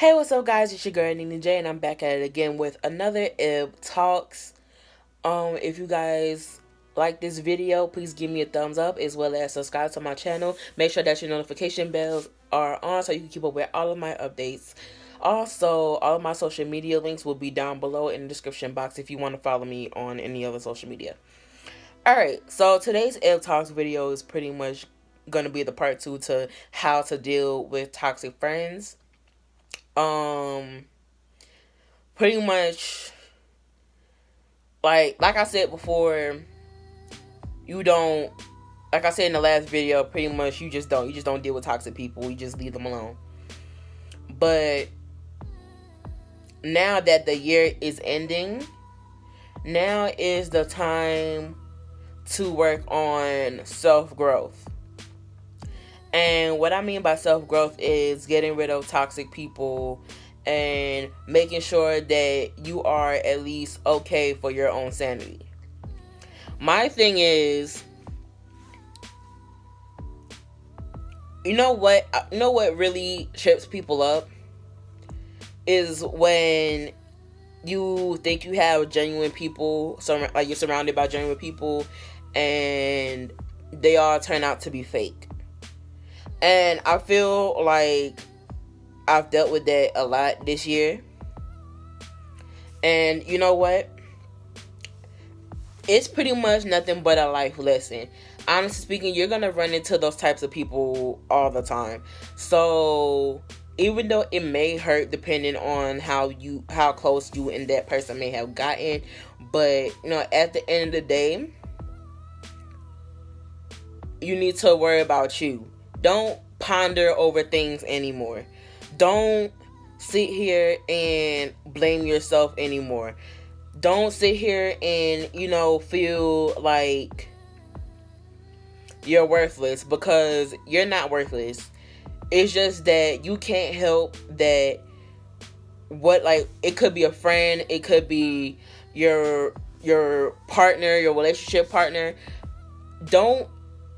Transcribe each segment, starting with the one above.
Hey, what's up, guys? It's your girl Nene and I'm back at it again with another EBSTALKS. If you guys like this video, please give me a thumbs up as well as subscribe to my channel. Make sure that your notification bells are on so you can keep up with all of my updates. Also, all of my social media links will be down below in the description box if you want to follow me on any other social media. Alright, so today's EBSTALKS video is pretty much going to be the part 2 to how to deal with toxic friends. Pretty much, like I said before, you don't, like I said in the last video, pretty much you just don't deal with toxic people. You just leave them alone. But now that the year is ending, now is the time to work on self-growth. And what I mean by self-growth is getting rid of toxic people and making sure that you are at least okay for your own sanity. My thing is, you know what really trips people up is when you think you have genuine people, like you're surrounded by genuine people, and they all turn out to be fake. And I feel like I've dealt with that a lot this year. And you know what? It's pretty much nothing but a life lesson. Honestly speaking, you're going to run into those types of people all the time. So even though it may hurt depending on how close you and that person may have gotten, but you know, at the end of the day, you need to worry about you. Don't ponder over things anymore. Don't sit here and blame yourself anymore. Don't sit here and, feel like you're worthless, because you're not worthless. It's just that you can't help that it could be a friend, it could be your partner, your relationship partner. Don't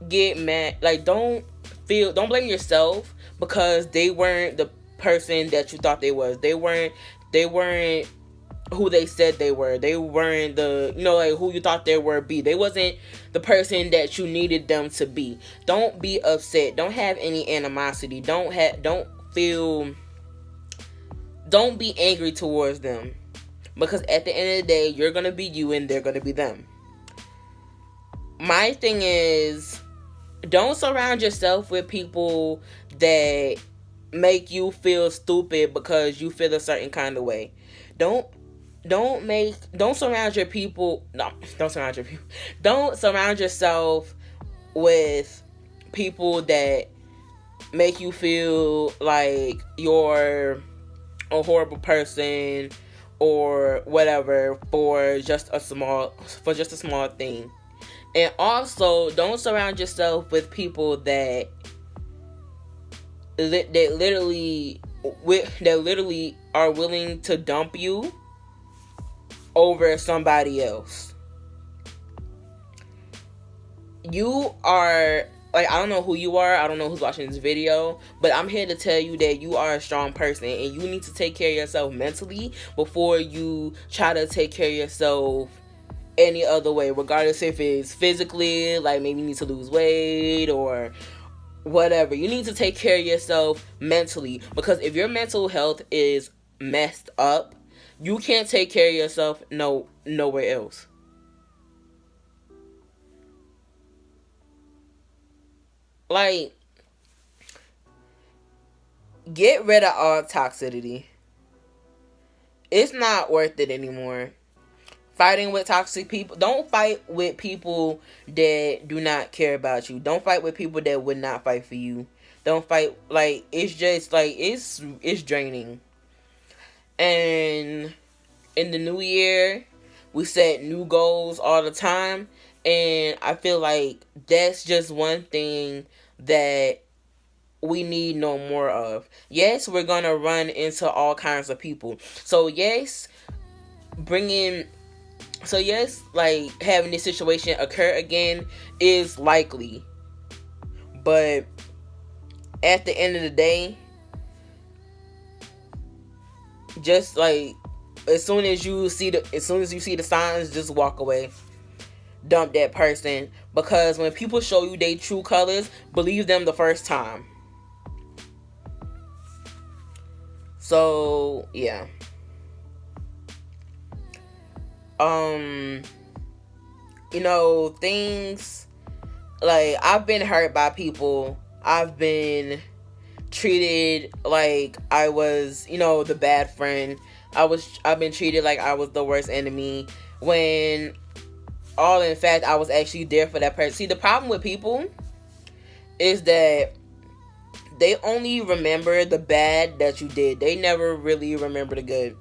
get mad. Don't blame yourself because they weren't the person that you thought they was. They weren't who they said they were. They weren't who you thought they were be. They wasn't the person that you needed them to be. Don't be upset. Don't have any animosity. Don't be angry towards them, because at the end of the day, you're gonna be you and they're gonna be them. My thing is, don't surround yourself with people that make you feel stupid because you feel a certain kind of way. Don't surround your people. No, don't surround your people. Don't surround yourself with people that make you feel like you're a horrible person or whatever for just a small thing. And also, don't surround yourself with people that literally are willing to dump you over somebody else. You are, I don't know who you are. I don't know who's watching this video, but I'm here to tell you that you are a strong person and you need to take care of yourself mentally before you try to take care of yourself any other way, regardless if it's physically, like maybe you need to lose weight or whatever. You need to take care of yourself mentally, because if your mental health is messed up, you can't take care of yourself nowhere else. Get rid of all toxicity. It's not worth it anymore. Fighting with toxic people. Don't fight with people that do not care about you. Don't fight with people that would not fight for you. Don't fight. It's just it's draining. And in the new year, we set new goals all the time, and I feel like that's just one thing that we need no more of. Yes, we're gonna run into all kinds of people. So yes, having this situation occur again is likely. But at the end of the day, just like as soon as you see the signs, just walk away. Dump that person, because when people show you their true colors, believe them the first time. So yeah. Things like, I've been hurt by people. I've been treated like I was, the bad friend. I've been treated like I was the worst enemy, when all in fact I was actually there for that person. See, the problem with people is that they only remember the bad that you did. They never really remember the good.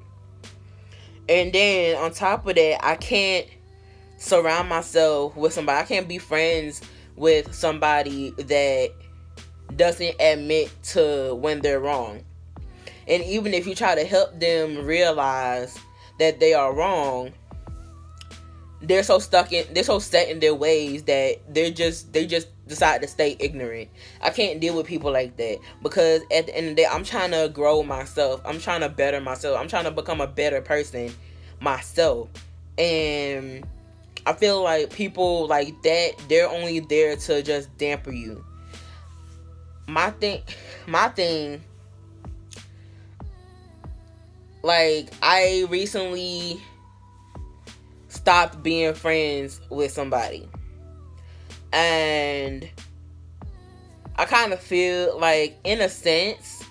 And then on top of that, I can't surround myself with somebody. I can't be friends with somebody that doesn't admit to when they're wrong. And even if you try to help them realize that they are wrong, they're so set in their ways that they just decide to stay ignorant. I can't deal with people like that, because at the end of the day, I'm trying to grow myself. I'm trying to better myself. I'm trying to become a better person myself. And I feel like people like that, they're only there to just damper you. My thing, like, I recently stopped being friends with somebody. And I kind of feel like, in a sense,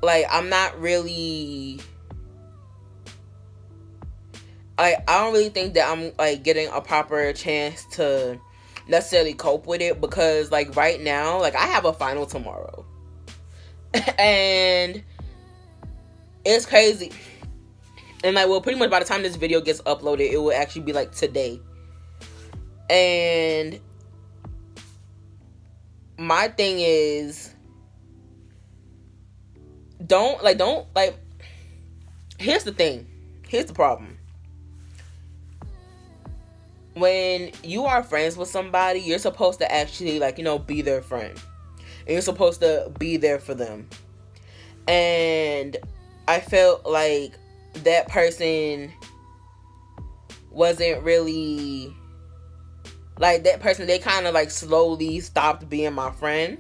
like, I'm not really, I don't really think that I'm, like, getting a proper chance to necessarily cope with it, because, like, right now, like, I have a final tomorrow. And it's crazy. And, like, well, pretty much by the time this video gets uploaded, it will actually be, like, today. And my thing is, here's the thing. Here's the problem. When you are friends with somebody, you're supposed to actually, like, be their friend. And you're supposed to be there for them. And I felt like that person wasn't really, like, that person, they kind of, like, slowly stopped being my friend.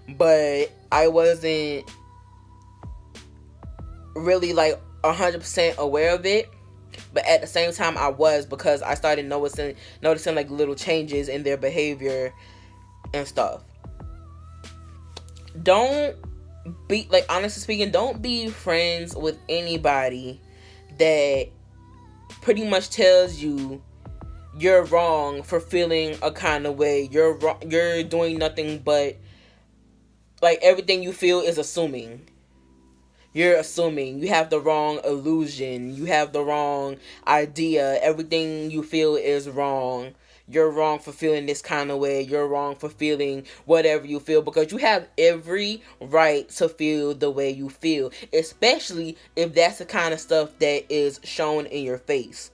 But I wasn't really, like, 100% aware of it. But at the same time, I was, because I started noticing like, little changes in their behavior and stuff. Don't be, like, honestly speaking, don't be friends with anybody that pretty much tells you you're wrong for feeling a kind of way. You're wrong, you're doing nothing but, like, everything you feel is assuming. You're assuming. You have the wrong illusion. You have the wrong idea. Everything you feel is wrong. You're wrong for feeling this kind of way. You're wrong for feeling whatever you feel, because you have every right to feel the way you feel, especially if that's the kind of stuff that is shown in your face.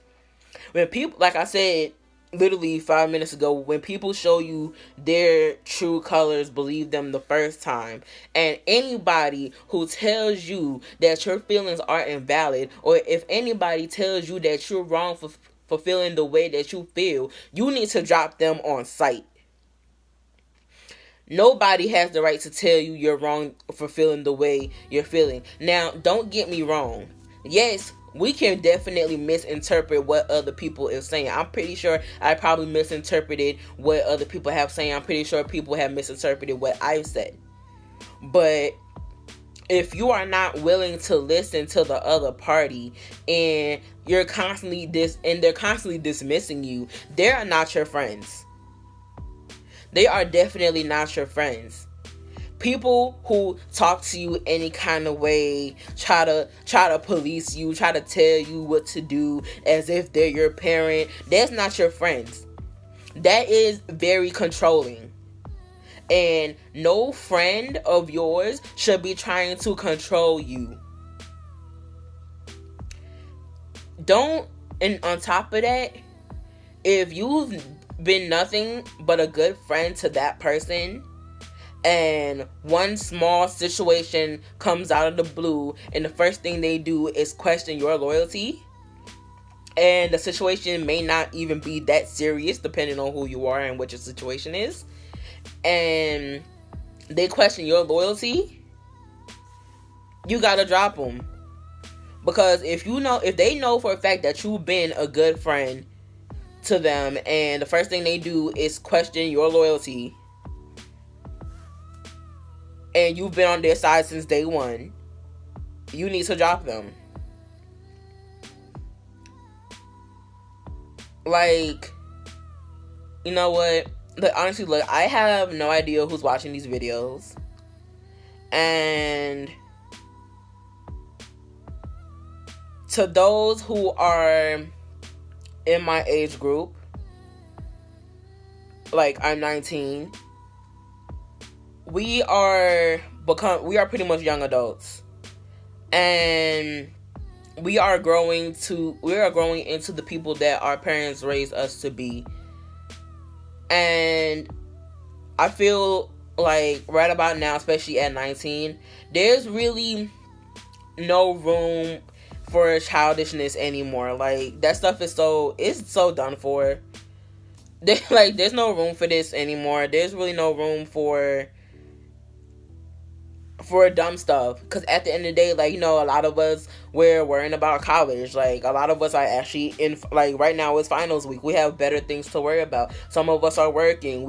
When people, like I said literally 5 minutes ago, when people show you their true colors, believe them the first time. And anybody who tells you that your feelings are invalid, or if anybody tells you that you're wrong for feeling the way that you feel, you need to drop them on sight. Nobody has the right to tell you you're wrong for feeling the way you're feeling. Now, don't get me wrong. Yes, we can definitely misinterpret what other people is saying. I'm pretty sure I probably misinterpreted what other people have saying. I'm pretty sure people have misinterpreted what I've said. But if you are not willing to listen to the other party, and they're constantly dismissing you, they are not your friends. They are definitely not your friends. People who talk to you any kind of way, try to police you, try to tell you what to do as if they're your parent, that's not your friends. That is very controlling. And no friend of yours should be trying to control you. And on top of that, if you've been nothing but a good friend to that person, and one small situation comes out of the blue, and the first thing they do is question your loyalty, and the situation may not even be that serious depending on who you are and what your situation is, and they question your loyalty, you gotta drop them. Because if they know for a fact that you've been a good friend to them, and the first thing they do is question your loyalty, and you've been on their side since day one, you need to drop them. Like, you know what? Like, honestly, look, I have no idea who's watching these videos. And to those who are in my age group, like, I'm 19, we are pretty much young adults, and we are growing into the people that our parents raised us to be. And I feel like right about now, especially at 19, there's really no room for childishness anymore. Like, that stuff is so done for. There's no room for this anymore. There's really no room for dumb stuff. Because at the end of the day, like, you know, a lot of us, we're worrying about college. Like, a lot of us are actually in, like, right now it's finals week. We have better things to worry about. Some of us are working.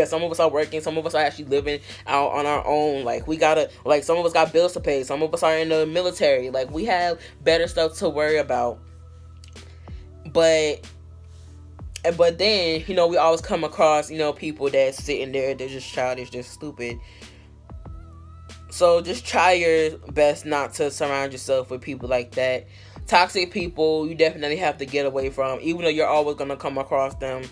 Some of us are working. Some of us are actually living out on our own. Like, some of us got bills to pay. Some of us are in the military. Like, we have better stuff to worry about. But then, you know, we always come across, you know, people that's sitting there, they're just childish, they're stupid. So just try your best not to surround yourself with people like that. Toxic people, you definitely have to get away from, even though you're always going to come across them.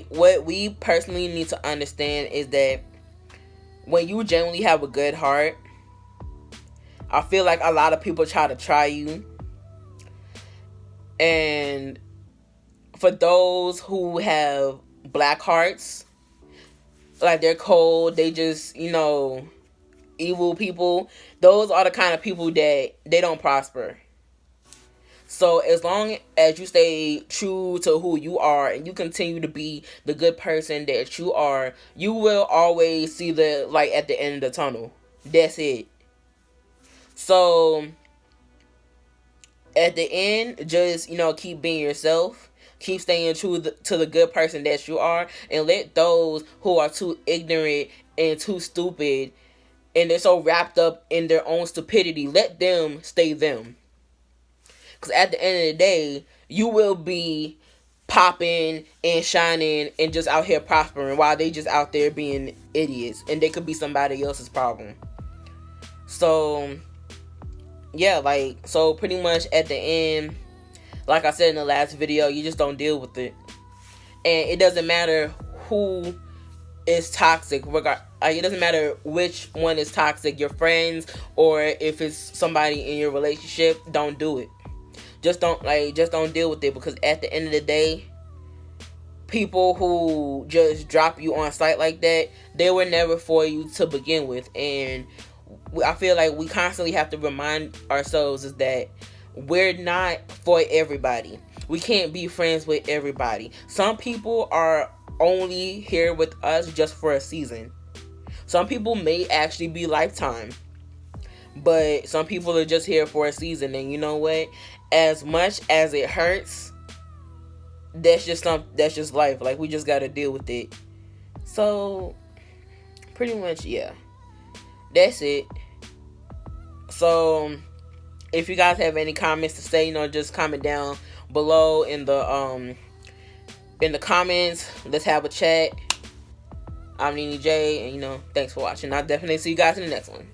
What we personally need to understand is that when you genuinely have a good heart, I feel like a lot of people try you. And for those who have black hearts, like, they're cold, they just, you know, evil people, those are the kind of people that they don't prosper. So as long as you stay true to who you are and you continue to be the good person that you are, you will always see the light at the end of the tunnel. That's it. So at the end, just, you know, keep being yourself. Keep staying true to the good person that you are, and let those who are too ignorant and too stupid, and they're so wrapped up in their own stupidity, let them stay them. Because at the end of the day, you will be popping and shining and just out here prospering while they just out there being idiots, and they could be somebody else's problem. So yeah, like, so pretty much at the end, like I said in the last video, you just don't deal with it. And it doesn't matter who is toxic. It doesn't matter which one is toxic, your friends, or if it's somebody in your relationship. Don't do it. Just don't deal with it. Because at the end of the day, people who just drop you on sight like that, they were never for you to begin with. And I feel like we constantly have to remind ourselves is that we're not for everybody. We can't be friends with everybody. Some people are only here with us just for a season. Some people may actually be lifetime. But some people are just here for a season. And you know what? As much as it hurts, that's just life. Like, we just gotta deal with it. So pretty much, yeah. That's it. So if you guys have any comments to say, you know, just comment down below in the comments. Let's have a chat. I'm Nene J, and, you know, thanks for watching. I'll definitely see you guys in the next one.